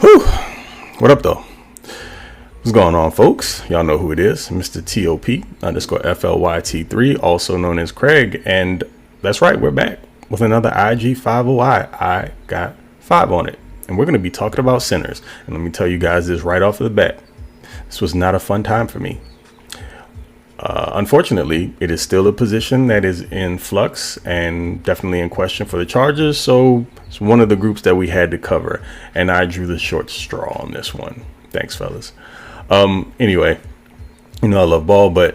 Whew. What up, though? What's going on, folks? Y'all know who it is. Mr. TOP_FLYT3, also known as Craig. And that's right, we're back with another IG50I. I got 5 on it. And we're going to be talking about centers. And let me tell you guys this right off of the bat. This was not a fun time for me. Unfortunately, it is still a position that is in flux and definitely in question for the Chargers. So it's one of the groups that we had to cover. And I drew the short straw on this one. Thanks, fellas. Anyway, I love ball, but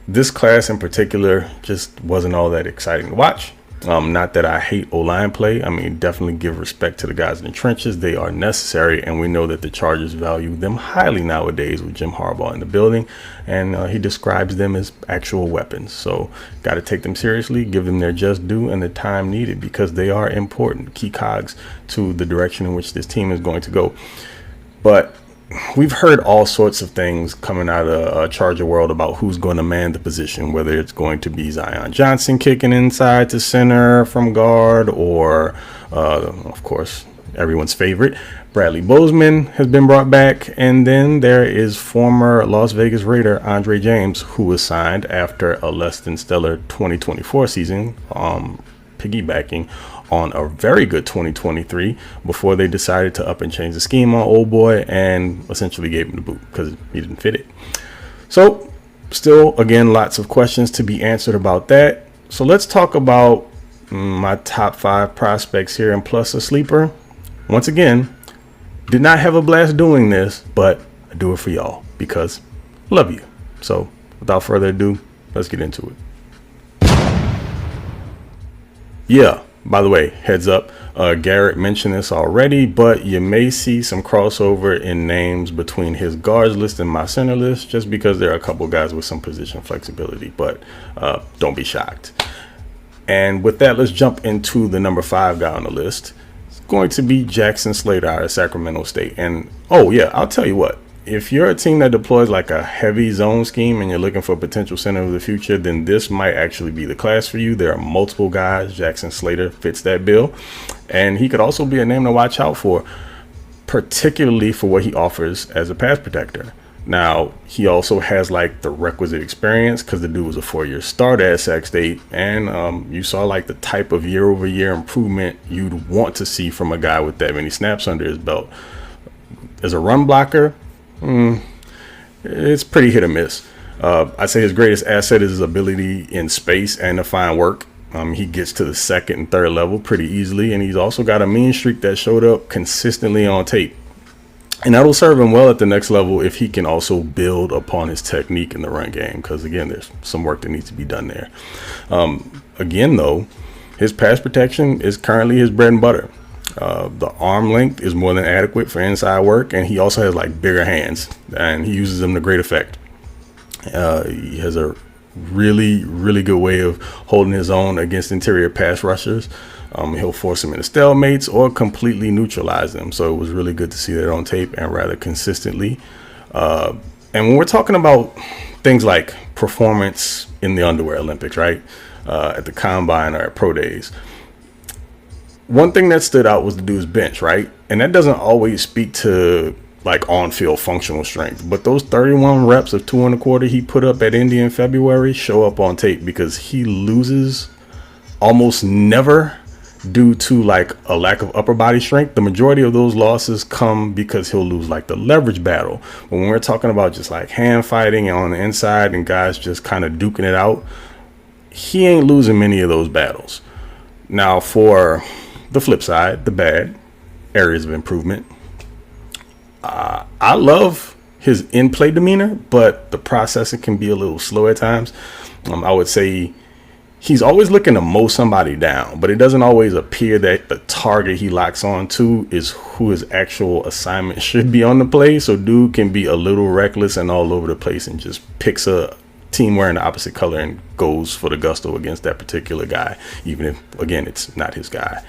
this class in particular just wasn't all that exciting to watch. Not that I hate O-line play. I mean, definitely give respect to the guys in the trenches. They are necessary, and we know that the Chargers value them highly nowadays with Jim Harbaugh in the building, and he describes them as actual weapons. So got to take them seriously, give them their just due and the time needed, because they are important, key cogs to the direction in which this team is going to go. But we've heard all sorts of things coming out of Charger world about who's going to man the position, whether it's going to be Zion Johnson kicking inside to center from guard, or of course, everyone's favorite, Bradley Bozeman has been brought back. And then there is former Las Vegas Raider Andre James, who was signed after a less than stellar 2024 season, piggybacking on a very good 2023 before they decided to up and change the scheme on old boy and essentially gave him the boot because he didn't fit it. So still, again, lots of questions to be answered about that. So let's talk about my top 5 prospects here, and plus a sleeper. Once again, did not have a blast doing this, but I do it for y'all because I love you. So without further ado, let's get into it. Yeah. By the way, heads up, Garrett mentioned this already, but you may see some crossover in names between his guards list and my center list, just because there are a couple guys with some position flexibility, but don't be shocked. And with that, let's jump into the number 5 guy on the list. It's going to be Jackson Slater out of Sacramento State. And oh yeah, I'll tell you what. If you're a team that deploys like a heavy zone scheme and you're looking for a potential center of the future, then this might actually be the class for you. There are multiple guys. Jackson Slater fits that bill. And he could also be a name to watch out for, particularly for what he offers as a pass protector. Now, he also has like the requisite experience because the dude was a 4-year starter at Sac State. And you saw like the type of year-over-year improvement you'd want to see from a guy with that many snaps under his belt. As a run blocker, it's pretty hit or miss. I'd say his greatest asset is his ability in space and to find work. He gets to the 2nd and 3rd level pretty easily, and he's also got a mean streak that showed up consistently on tape. And that'll serve him well at the next level if he can also build upon his technique in the run game, because again, there's some work that needs to be done there. Again, though, his pass protection is currently his bread and butter. The arm length is more than adequate for inside work, and he also has like bigger hands, and he uses them to great effect. He has a really good way of holding his own against interior pass rushers. He'll force them into stalemates or completely neutralize them. So it was really good to see that on tape and rather consistently. And when we're talking about things like performance in the underwear Olympics, right? At the combine or at pro days, one thing that stood out was the dude's bench, right? And that doesn't always speak to like on-field functional strength, but those 31 reps of 2 1/4 he put up at Indy in February show up on tape, because he loses almost never due to like a lack of upper body strength. The majority of those losses come because he'll lose like the leverage battle. But when we're talking about just like hand fighting on the inside and guys just kind of duking it out, he ain't losing many of those battles. Now, for the flip side, the bad areas of improvement, I love his in-play demeanor, but the processing can be a little slow at times. I would say he's always looking to mow somebody down, but it doesn't always appear that the target he locks on to is who his actual assignment should be on the play. So dude can be a little reckless and all over the place and just picks a team wearing the opposite color and goes for the gusto against that particular guy, even if, again, it's not his guy.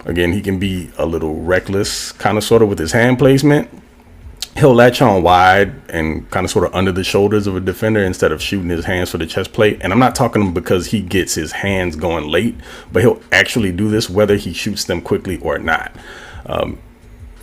Again, he can be a little reckless, kind of sort of with his hand placement. He'll latch on wide and kind of sort of under the shoulders of a defender instead of shooting his hands for the chest plate. And I'm not talking because he gets his hands going late, but he'll actually do this whether he shoots them quickly or not.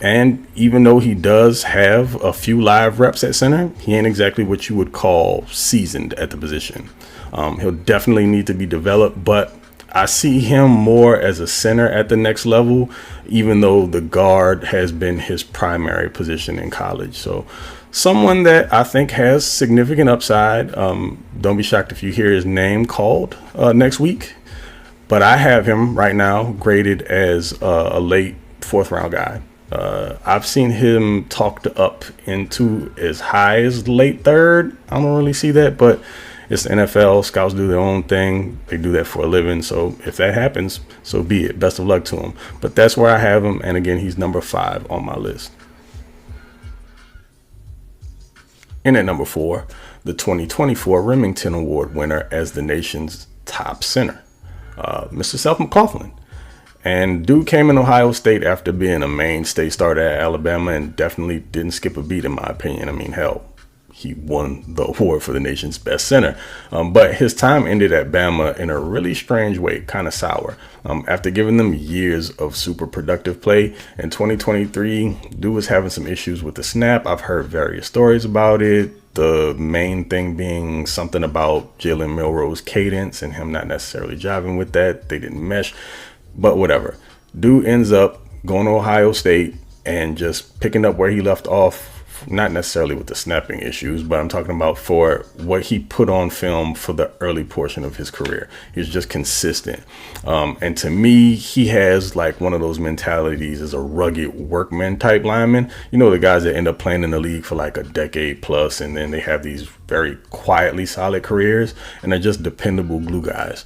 And even though he does have a few live reps at center, he ain't exactly what you would call seasoned at the position. He'll definitely need to be developed, but I see him more as a center at the next level, even though the guard has been his primary position in college. So someone that I think has significant upside. Don't be shocked if you hear his name called next week. But I have him right now graded as a late 4th round guy. I've seen him talked up into as high as late 3rd. I don't really see that, but it's the NFL. Scouts do their own thing. They do that for a living. So if that happens, so be it. Best of luck to him. But that's where I have him. And again, he's number 5 on my list. And at number 4, the 2024 Remington Award winner as the nation's top center, Mr. Seth McLaughlin. And dude came in Ohio State after being a mainstay starter at Alabama and definitely didn't skip a beat in my opinion. I mean, hell, he won the award for the nation's best center. But his time ended at Bama in a really strange way, kind of sour. After giving them years of super productive play, in 2023, dude was having some issues with the snap. I've heard various stories about it. The main thing being something about Jalen Milroe's cadence and him not necessarily jiving with that. They didn't mesh. But whatever. Dude ends up going to Ohio State and just picking up where he left off, not necessarily with the snapping issues, but I'm talking about for what he put on film for the early portion of his career. He's just consistent. And to me, he has like one of those mentalities as a rugged workman type lineman. You know, the guys that end up playing in the league for like a decade plus, and then they have these very quietly solid careers, and they're just dependable glue guys.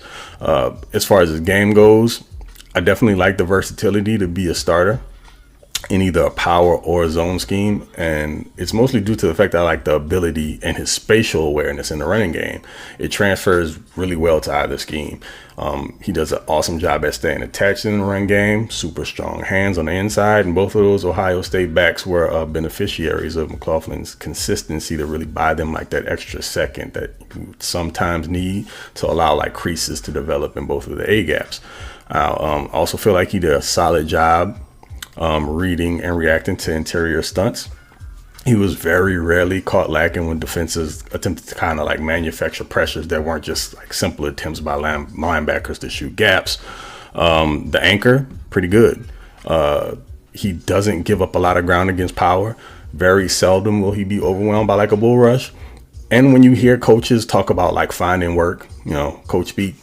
As far as his game goes, I definitely like the versatility to be a starter in either a power or a zone scheme. And it's mostly due to the fact that I like the ability and his spatial awareness in the running game. It transfers really well to either scheme. He does an awesome job at staying attached in the run game, super strong hands on the inside. And both of those Ohio State backs were beneficiaries of McLaughlin's consistency to really buy them like that extra second that you sometimes need to allow like creases to develop in both of the A gaps. I also feel like he did a solid job reading and reacting to interior stunts. He was very rarely caught lacking when defenses attempted to kind of like manufacture pressures that weren't just like simple attempts by linebackers to shoot gaps. The anchor, pretty good. He doesn't give up a lot of ground against power. Very seldom will he be overwhelmed by like a bull rush. And when you hear coaches talk about like finding work, you know, coach speak,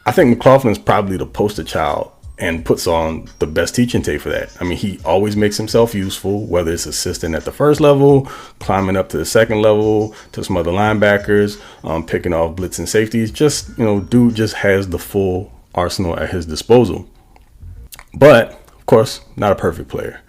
I think McLaughlin's probably the poster child and puts on the best teaching tape for that. I mean, he always makes himself useful, whether it's assisting at the first level, climbing up to the second level, to some other linebackers, picking off blitz and safeties. Just, you know, dude just has the full arsenal at his disposal. But, of course, not a perfect player.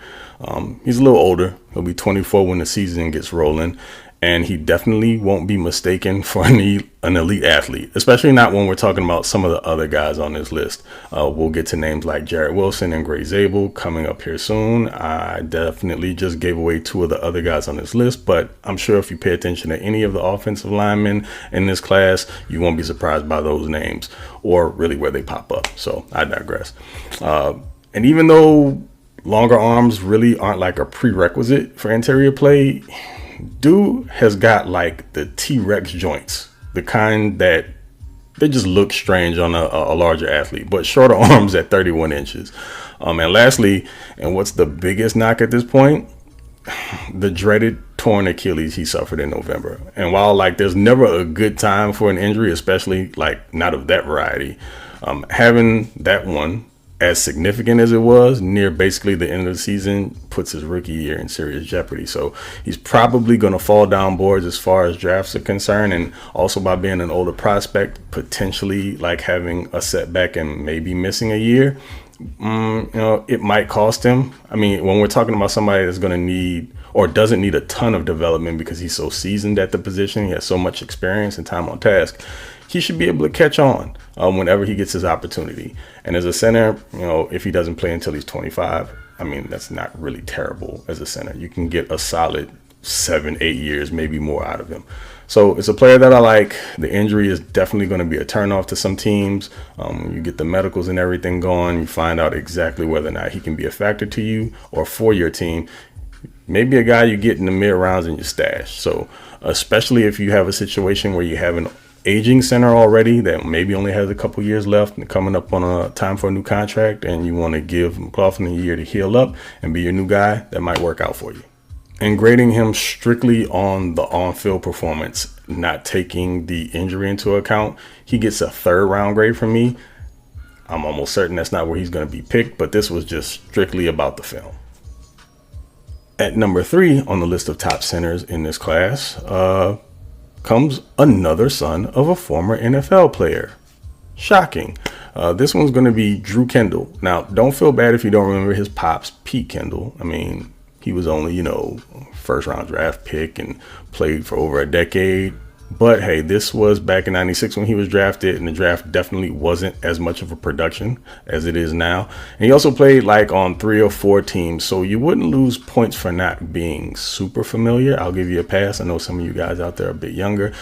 He's a little older. He'll be 24 when the season gets rolling. And he definitely won't be mistaken for an elite athlete, especially not when we're talking about some of the other guys on this list. We'll get to names like Jarrett Wilson and Zable coming up here soon. I definitely just gave away 2 of the other guys on this list, but I'm sure if you pay attention to any of the offensive linemen in this class, you won't be surprised by those names or really where they pop up. So I digress. And even though longer arms really aren't like a prerequisite for interior play, dude has got like the T-Rex joints, the kind that they just look strange on a larger athlete, but shorter arms at 31 inches. And lastly, and what's the biggest knock at this point, the dreaded torn Achilles he suffered in November. And while like there's never a good time for an injury, especially like not of that variety, having that one as significant as it was near basically the end of the season puts his rookie year in serious jeopardy. So he's probably going to fall down boards as far as drafts are concerned, and also by being an older prospect, potentially like having a setback and maybe missing a year. You know, it might cost him. I mean, when we're talking about somebody that's going to need or doesn't need a ton of development because he's so seasoned at the position, he has so much experience and time on task, he should be able to catch on whenever he gets his opportunity. And as a center, you know, if he doesn't play until he's 25, I mean, that's not really terrible as a center. You can get a solid 7-8 years, maybe more out of him. So it's a player that I like. The injury is definitely going to be a turnoff to some teams. You get the medicals and everything going. You find out exactly whether or not he can be a factor to you or for your team. Maybe a guy you get in the mid rounds in your stash. So especially if you have a situation where you have an aging center already that maybe only has a couple years left and coming up on a time for a new contract, and you want to give McLaughlin a year to heal up and be your new guy, that might work out for you. And grading him strictly on the on-field performance, not taking the injury into account, he gets a 3rd round grade from me. I'm almost certain that's not where he's going to be picked, but this was just strictly about the film. At number 3 on the list of top centers in this class comes another son of a former NFL player. Shocking. This one's going to be Drew Kendall. Now, don't feel bad if you don't remember his pops, Pete Kendall. I mean, he was only, 1st round draft pick and played for over a decade. But hey, this was back in 96 when he was drafted, and the draft definitely wasn't as much of a production as it is now. And he also played like on 3 or 4 teams, so you wouldn't lose points for not being super familiar. I'll give you a pass. I know some of you guys out there are a bit younger.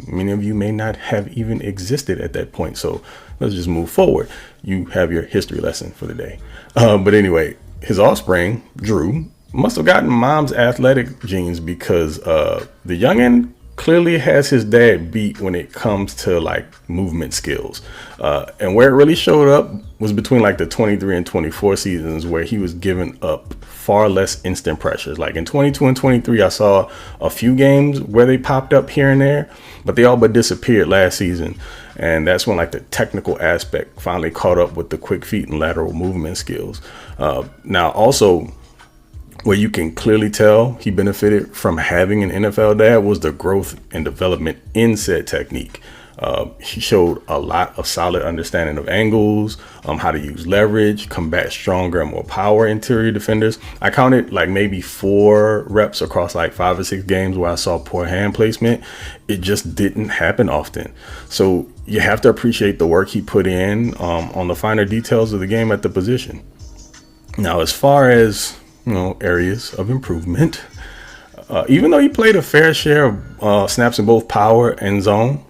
Many of you may not have even existed at that point. So let's just move forward. You have your history lesson for the day. But anyway, his offspring, Drew, must have gotten mom's athletic genes, because the youngin' clearly has his dad beat when it comes to like movement skills. And where it really showed up was between like the 23 and 24 seasons, where he was giving up far less instant pressures. Like in 22 and 23, I saw a few games where they popped up here and there, but they all but disappeared last season. And that's when like the technical aspect finally caught up with the quick feet and lateral movement skills. Now also, where you can clearly tell he benefited from having an NFL dad was the growth and development in said technique. He showed a lot of solid understanding of angles, how to use leverage, combat stronger and more power interior defenders. I counted like maybe 4 reps across like 5 or 6 games where I saw poor hand placement. It just didn't happen often. So you have to appreciate the work he put in on the finer details of the game at the position. Now, as far as areas of improvement, even though he played a fair share of snaps in both power and zone,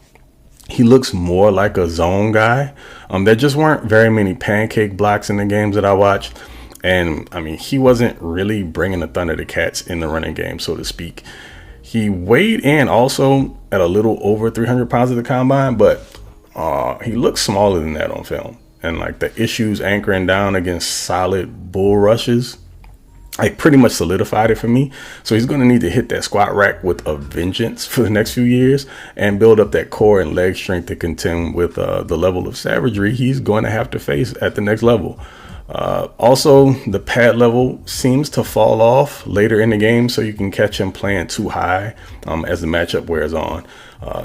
he looks more like a zone guy. There just weren't very many pancake blocks in the games that I watched. And I mean, he wasn't really bringing the thunder to cats in the running game, so to speak. He weighed in also at a little over 300 pounds at the combine, but he looks smaller than that on film. And like the issues anchoring down against solid bull rushes, like pretty much solidified it for me. So he's going to need to hit that squat rack with a vengeance for the next few years and build up that core and leg strength to contend with the level of savagery he's going to have to face at the next level. Also, the pad level seems to fall off later in the game, so you can catch him playing too high as the matchup wears on.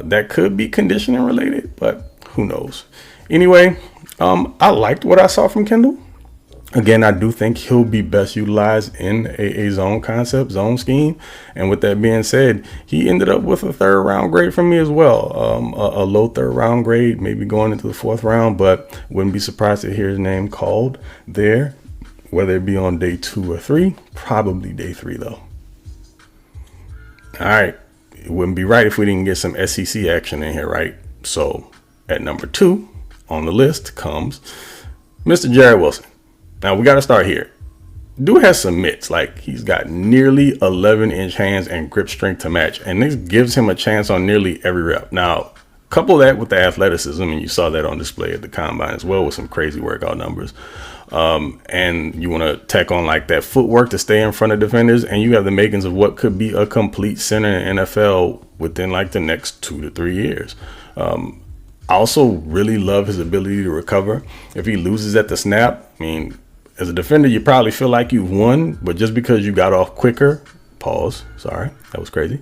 That could be conditioning related, but who knows? Anyway, I liked what I saw from Kendall. Again, I do think he'll be best utilized in a zone concept, zone scheme. And with that being said, he ended up with a 3rd round grade from me as well. A low 3rd round grade, maybe going into the 4th round, but wouldn't be surprised to hear his name called there, whether it be on day 2 or 3, probably day 3 though. All right. It wouldn't be right if we didn't get some SEC action in here, right? So at number 2 on the list comes Mr. Jared Wilson. Now, we got to start here. Dude has some mitts. Like, he's got nearly 11-inch hands and grip strength to match. And this gives him a chance on nearly every rep. Now, couple that with the athleticism, and you saw that on display at the combine as well with some crazy workout numbers. And you want to tack on like that footwork to stay in front of defenders. And you have the makings of what could be a complete center in NFL within like the next 2 to 3 years. I also really love his ability to recover. If he loses at the snap, I mean, as a defender, you probably feel like you've won, but just because you got off quicker, sorry, that was crazy,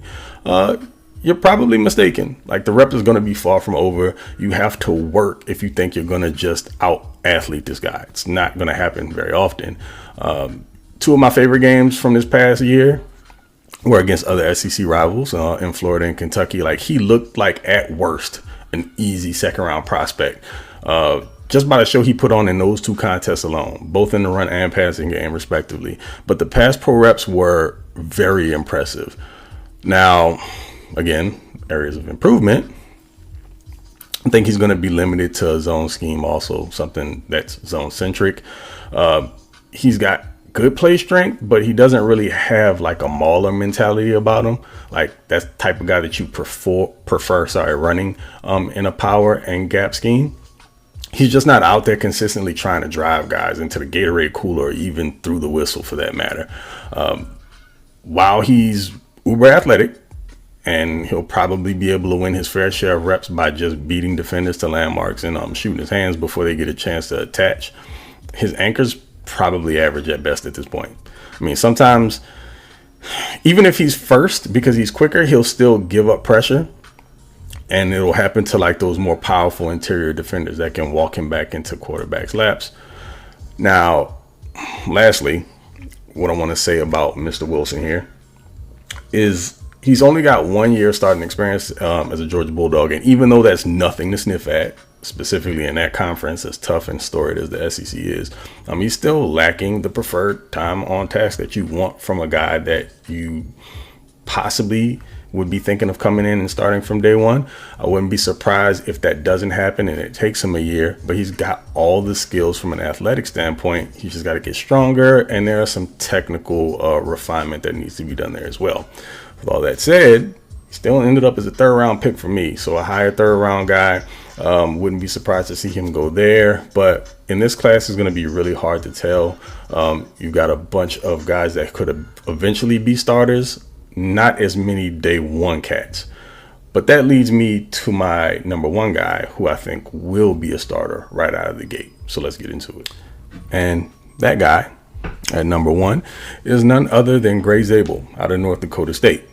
you're probably mistaken. Like, the rep is going to be far from over. You have to work if you think you're going to just out-athlete this guy. It's not going to happen very often. 2 of my favorite games from this past year were against other SEC rivals in Florida and Kentucky. Like, he looked like, at worst, an easy 2nd-round prospect. Just by the show he put on in those 2 contests alone, both in the run and passing game, respectively. But the pass pro reps were very impressive. Now, again, areas of improvement. I think he's going to be limited to a zone scheme, also something that's zone centric. He's got good play strength, but he doesn't really have like a mauler mentality about him. Like that's the type of guy that you prefer running in a power and gap scheme. He's just not out there consistently trying to drive guys into the Gatorade cooler or even through the whistle for that matter. While he's uber athletic, and he'll probably be able to win his fair share of reps by just beating defenders to landmarks and shooting his hands before they get a chance to attach, his anchor's probably average at best at this point. I mean, sometimes, even if he's first, because he's quicker, he'll still give up pressure. And it'll happen to like those more powerful interior defenders that can walk him back into quarterback's laps. Now, lastly, what I want to say about Mr. Wilson here is he's only got 1 year starting experience as a Georgia Bulldog. And even though that's nothing to sniff at, specifically in that conference as tough and storied as the SEC is, he's still lacking the preferred time on task that you want from a guy that you possibly would be thinking of coming in and starting from day one. I wouldn't be surprised if that doesn't happen and it takes him a year, but he's got all the skills from an athletic standpoint. He's just got to get stronger, and there are some technical refinement that needs to be done there as well. With all that said, he still ended up as a third round pick for me. So a higher third round guy, wouldn't be surprised to see him go there. But in this class, it's going to be really hard to tell. You've got a bunch of guys that could eventually be starters. Not as many day one cats. But that leads me to my number one guy who I think will be a starter right out of the gate. So let's get into it. And that guy at number one is none other than Gray Zable out of North Dakota State.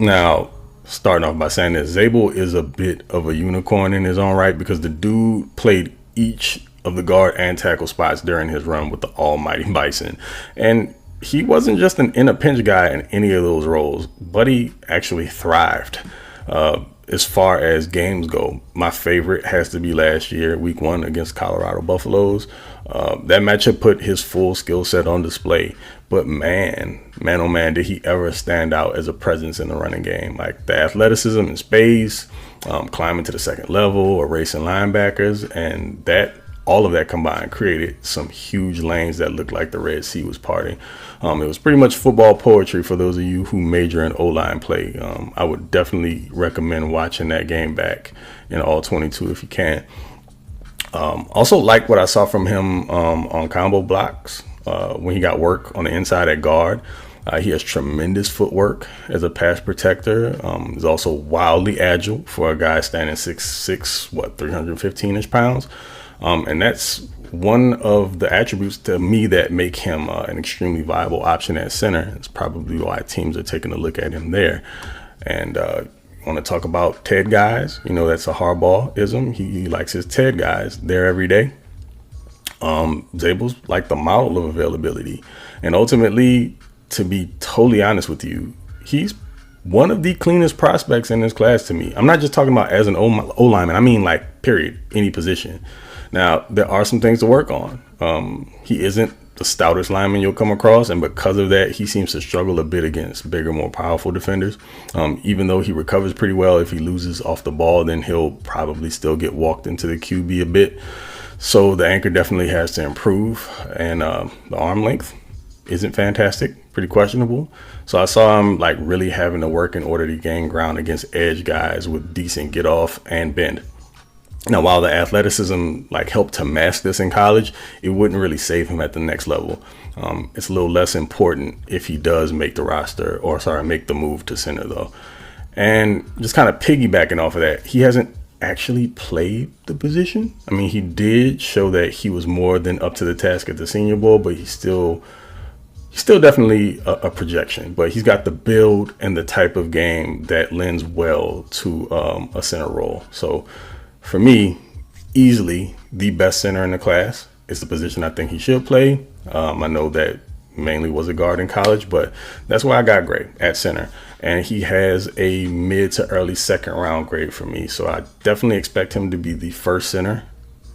Now, starting off by saying that Zable is a bit of a unicorn in his own right because the dude played each of the guard and tackle spots during his run with the almighty Bison. And he wasn't just an in a pinch guy in any of those roles, but he actually thrived. As far as games go, my favorite has to be last year, week 1 against Colorado Buffaloes. That matchup put his full skill set on display. But man, oh man, did he ever stand out as a presence in the running game. Like the athleticism in space, climbing to the second level, erasing linebackers, and all of that combined created some huge lanes that looked like the Red Sea was parting. It was pretty much football poetry for those of you who major in O-line play. I would definitely recommend watching that game back in all 22 if you can. Also like what I saw from him on combo blocks when he got work on the inside at guard. He has tremendous footwork as a pass protector. He's also wildly agile for a guy standing 6'6", 315-ish pounds. And that's one of the attributes to me that make him an extremely viable option at center. It's probably why teams are taking a look at him there. And want to talk about Ted guys? You know, that's a Harbaugh-ism. He likes his Ted guys there every day. Zable's like the model of availability. And ultimately, to be totally honest with you, he's one of the cleanest prospects in this class to me. I'm not just talking about as an O-lineman. I mean, like, period, any position. Now, there are some things to work on. He isn't the stoutest lineman you'll come across, and because of that, he seems to struggle a bit against bigger, more powerful defenders. Even though he recovers pretty well, if he loses off the ball, then he'll probably still get walked into the QB a bit. So the anchor definitely has to improve, and the arm length isn't fantastic, pretty questionable. So I saw him like really having to work in order to gain ground against edge guys with decent get off and bend. Now, while the athleticism like helped to mask this in college, it wouldn't really save him at the next level. It's a little less important if he does make the roster make the move to center though. And just kind of piggybacking off of that, he hasn't actually played the position. I mean, he did show that he was more than up to the task at the Senior Bowl, but he's still definitely a projection. But he's got the build and the type of game that lends well to a center role. So for me, easily the best center in the class is the position I think he should play. I know that mainly was a guard in college, but that's why I got Gray at center. And he has a mid to early second round grade for me. So I definitely expect him to be the first center,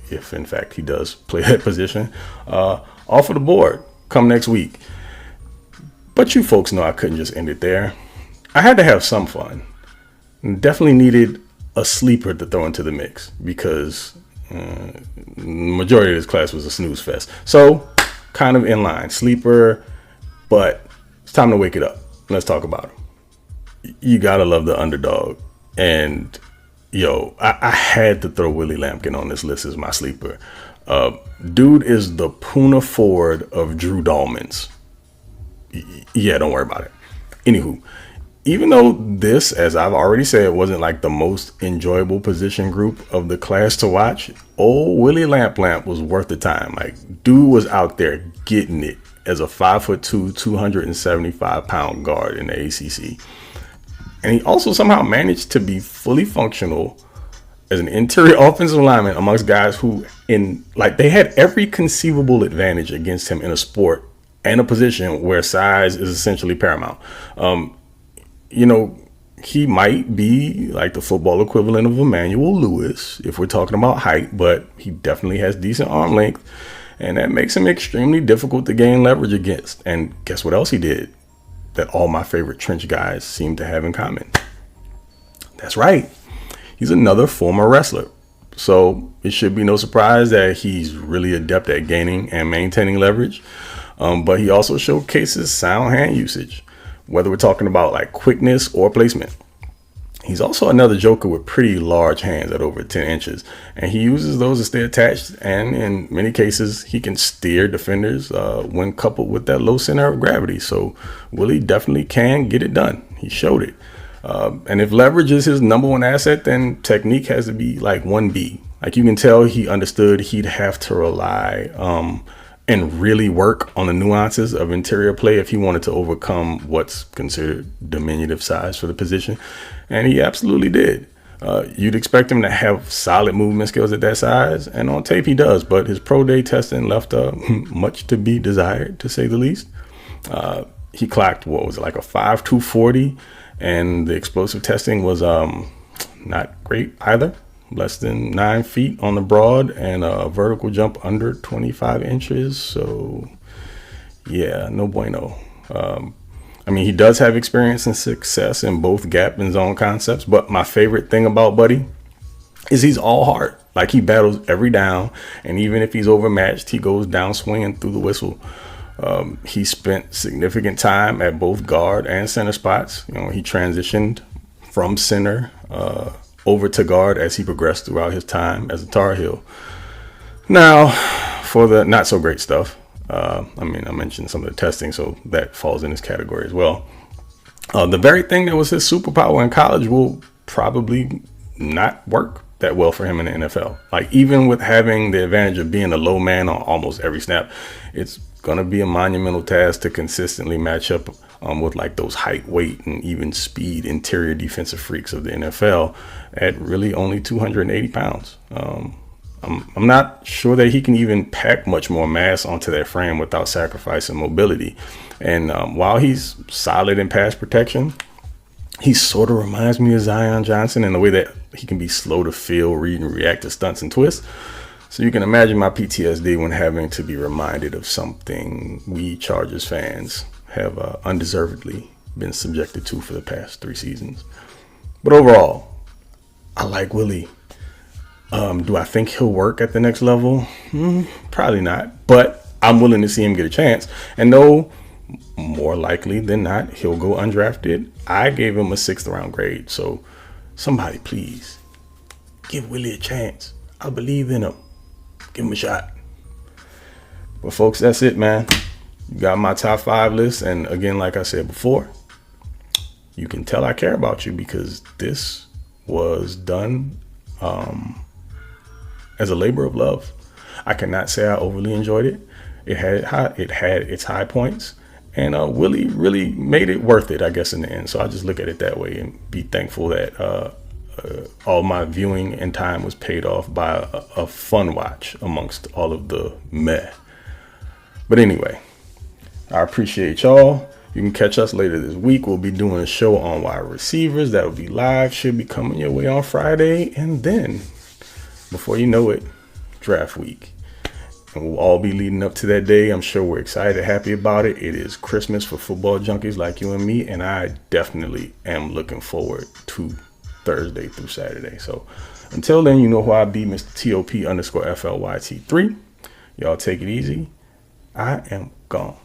if in fact he does play that position, off of the board come next week. But you folks know I couldn't just end it there. I had to have some fun. Definitely needed a sleeper to throw into the mix because majority of this class was a snooze fest. So kind of in line, sleeper, but it's time to wake it up. Let's talk about him. You gotta love the underdog. And I had to throw Willie Lampkin on this list as my sleeper. Dude is the Puna Ford of Drew Dahlmans. Yeah, don't worry about it. Anywho, even though this, as I've already said, wasn't like the most enjoyable position group of the class to watch, old Willie Lamp was worth the time. Like, dude was out there getting it as a 5'2", 275-pound guard in the ACC. And he also somehow managed to be fully functional as an interior offensive lineman amongst guys who they had every conceivable advantage against him in a sport and a position where size is essentially paramount. He might be like the football equivalent of Emmanuel Lewis if we're talking about height, but he definitely has decent arm length, and that makes him extremely difficult to gain leverage against. And guess what else he did that all my favorite trench guys seem to have in common? That's right. He's another former wrestler. So it should be no surprise that he's really adept at gaining and maintaining leverage. But he also showcases sound hand usage, whether we're talking about like quickness or placement. He's also another joker with pretty large hands at over 10 inches, and he uses those to stay attached, and in many cases he can steer defenders when coupled with that low center of gravity. So Willie definitely can get it done. He showed it. And if leverage is his number one asset, then technique has to be like 1B. Like, you can tell he understood he'd have to rely and really work on the nuances of interior play if he wanted to overcome what's considered diminutive size for the position. And he absolutely did. You'd expect him to have solid movement skills at that size, and on tape he does, but his pro day testing left much to be desired, to say the least. He clocked, like a 5'2" 40, and the explosive testing was not great either. Less than 9 feet on the broad and a vertical jump under 25 inches. So yeah, no bueno. He does have experience and success in both gap and zone concepts, but my favorite thing about Buddy is he's all heart. Like, he battles every down, and even if he's overmatched, he goes down swinging through the whistle. He spent significant time at both guard and center spots. He transitioned from center over to guard as he progressed throughout his time as a Tar Heel. Now, for the not so great stuff, I mentioned some of the testing, so that falls in this category as well. The very thing that was his superpower in college will probably not work that well for him in the NFL. Like, even with having the advantage of being a low man on almost every snap, it's going to be a monumental task to consistently match up with like those height, weight, and even speed interior defensive freaks of the NFL at really only 280 pounds. I'm not sure that he can even pack much more mass onto that frame without sacrificing mobility. And while he's solid in pass protection, he sort of reminds me of Zion Johnson in the way that he can be slow to feel, read, and react to stunts and twists. So you can imagine my PTSD when having to be reminded of something we Chargers fans have undeservedly been subjected to for the past 3 seasons. But overall, I like Willie. Do I think he'll work at the next level? Probably not, but I'm willing to see him get a chance. And though more likely than not he'll go undrafted, I gave him a 6th round grade. So somebody please give Willie a chance. I believe in him. Give him a shot. But folks, that's it, man. You got my top 5 list. And again, like I said before, you can tell I care about you because this was done as a labor of love. I cannot say I overly enjoyed it. It had its high points, and Willie really made it worth it, I guess, in the end. So I just look at it that way and be thankful that all my viewing and time was paid off by a fun watch amongst all of the meh. But anyway, I appreciate y'all. You can catch us later this week. We'll be doing a show on wide receivers. That'll be live. Should be coming your way on Friday. And then, before you know it, draft week. And we'll all be leading up to that day. I'm sure we're excited, happy about it. It is Christmas for football junkies like you and me. And I definitely am looking forward to Thursday through Saturday. So until then, you know who I be, Mr. TOP_FLYT3. Y'all take it easy. I am gone.